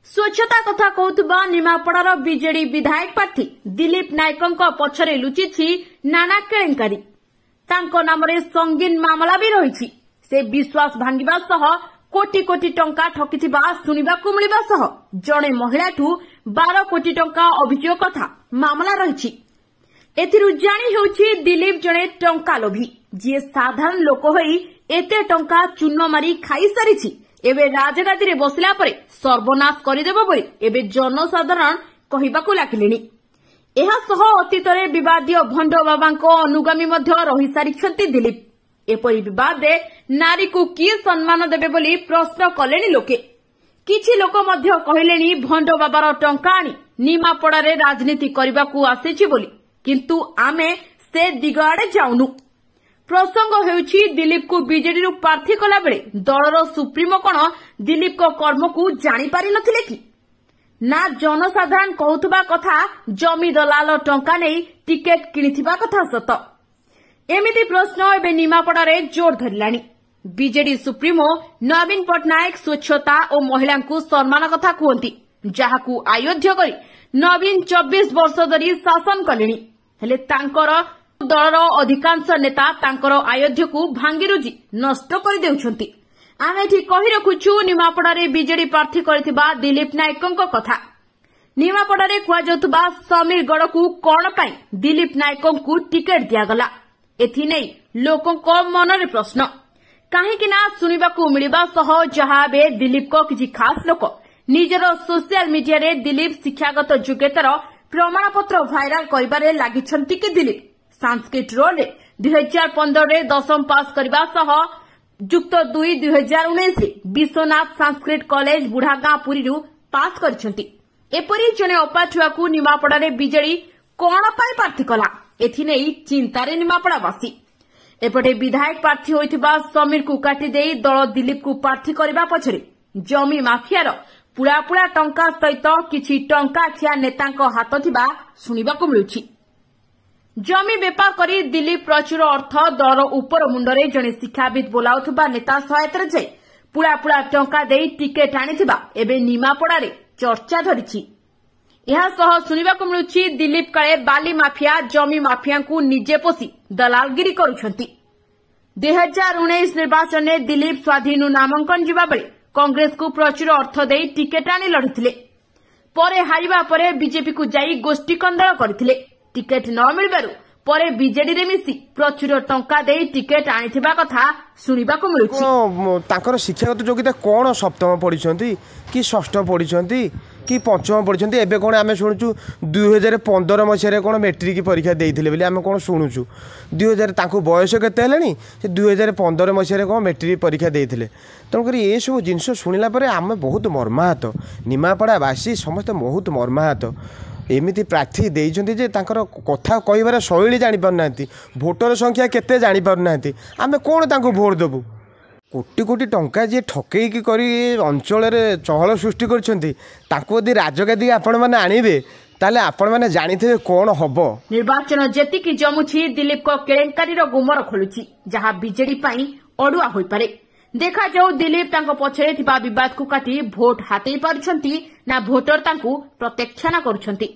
स्वच्छता कथा कहूबा निमापड़ार बीजेडी विधायक प्रार्थी दिलीप नायकों पछरे लुचिछि नाना केलेंकारी। तांको नामरे संगीन मामला भी रही। से विश्वास भांगिबा सह कोटी कोटी टंका ठकिथिबा सुनिबाकु मिलिबा सह जणे महिलाठू 12 कोटी टंका अभियोग कथा मामला रही। एथिरु जानी हेउछि दिलीप जणे टंका लोभी जी साधारण लोक होई एते टंका चून मारी खाई सारिछि। एबे राजगादी रे बसिला परे सर्वनाश करिदेबो बोली एबे जनसाधारण कहिबाकु लागिलेनी। एहा सह अतीतरे विवादीय भंड बाबांको अनुगामी मध्य रही सारिछंती दिलीप। एपरि विवादे नारी को किए सम्मान देबे बोली प्रश्न कलेनी लोके। किछि लोक मध्य कहिलेनी भंड बाबार टंका आनी निमापड़ारे राजनीति करिबाकु आसीछि बोली, किंतु आमे से दिग आडे जाउनु। प्रसंग हेउछि दिलीप को बीजेडी रु प्रार्थी कला बेले दलर सुप्रीमो कोन दिलीप को कर्म को जानि पारि नथिले कि ना जनसाधारण कहउतबा कथा जमी दलाल टंका नै टिकेट किनिथिबा कथा सत। एमिति प्रश्न एबे निमापड़ारे जोर धरिलानी। बीजेडी सुप्रीमो नवीन पटनायक स्वच्छता और महिला को सम्मान कथा कहती, जहाकू अयोध्या करी नवीन 24 वर्ष धरी शासन कलेनी। हेले तांकर दलर अधिकांश नेता तांकर अयोध्या को भांगी रुजी नष्ट कर देउछंती। आमे एठी कहि रखुछु निमापड़ारे बीजेडी प्रार्थी करथिबा दिलीप नायकों कथा। निमापड़ारे कुआ जाउतबा समीर गड़ को कोन पई दिलीप नायकों को टिकेट दियागला, एथि नै लोकंको मनरे प्रश्न। काहेकि ना सुनिबाकू मिलिबा सह जहा बे दिलीप को किछि खास लोक निजर सोशल मीडिया रे दिलीप शिक्षागत योग्यतार प्रमाण पत्र भाइराल करिबारे लागिछंती कि दिलीप संस्कृत रोल 2015 रे 10म पास करबा सह जुक्त 2 2019 रे विश्वनाथ संस्कृत कॉलेज बुढ़ागां पुरी रु पास करछंती। एपरि जने अपाठुआ को निमापड़ारे बीजेडी कोन पाई प्रार्थी कला, एथि नै चिंतारे निमापड़ावासी। एपटे विधायक प्रार्थी होइथिबा समीर को काटी देई दल दिलीप को प्रार्थी करबा पछरे जमी माफियार पुरा पुरा टंका सहित किछि टंका खिया नेतांको हाथ थिबा सुनिबाकू मिलुछि। जमी बेपार करी दिलीप प्रचुर अर्थ दलर उपर मुंडरे जने शिक्षाविद बोलाउथबा नेता सहायता जाई पुरा पुरा टंका देई टिकेट आनिथिबा एबे निमापड़ारे चर्चा धरिछि। यह सह सुनिबाकू मिलुछि दिलीप काळे बाली माफिया जमी माफिया को निजे पोसी दलालगिरी करुछंती। 2019 निर्वाचन में दिलीप स्वाधीन नामांकन जिबा बेले कांग्रेस को प्रचुर अर्थ देई टिकेट आनी लढिथिले। परे हारिबा परे बीजेपी को जाई गोष्ठी कंदळ करथिले। टिकेट न मिलबारु परे बीजेडी रे मिसी प्रचुर टंका देई टिकेट आनिथिबा कथा सुनिबाकू मिलुछि। तांकर शिक्षागत योग्यता कोन सप्तम पढिछंती कि षष्ठ पढिछंती कि पंचम पढ़ी एवं कौन आम शुणुचु 2015 मसीह कौन मेट्रिक परीक्षा देते बोली आम कौन शुणुचु 2000 बयस के 2015 मसीह कौन मेट्रिक परीक्षा देते। तेणुक ये सब जिनस शुणिला आम बहुत मर्माहत, निमापड़ावासी समस्त बहुत मर्माहत। एमती प्रार्थी देते कथा कहबार शैली जापारना, भोटर संख्या केते जापारना, आम कौन तांको भोट देबू। कोटी कोटी टंका जी ठकईकी करी अंचल चहल सृष्टि करदी राजगादी आपण मैंने आणवे ताले आपण मैंने जानिथिबे कोन हबो। निर्वाचन जेतिकी जमुछि दिलीप को केलेंकारी गुमर खोलुछि, जहां बीजेडी पाई अडुआ होई पारे। देखा जाऊ दिलीप तांको पछरे थिबा विवाद को काटी भोट हातेई पारुछंती ना भोटर तांको प्रत्याख्यान करुछंती।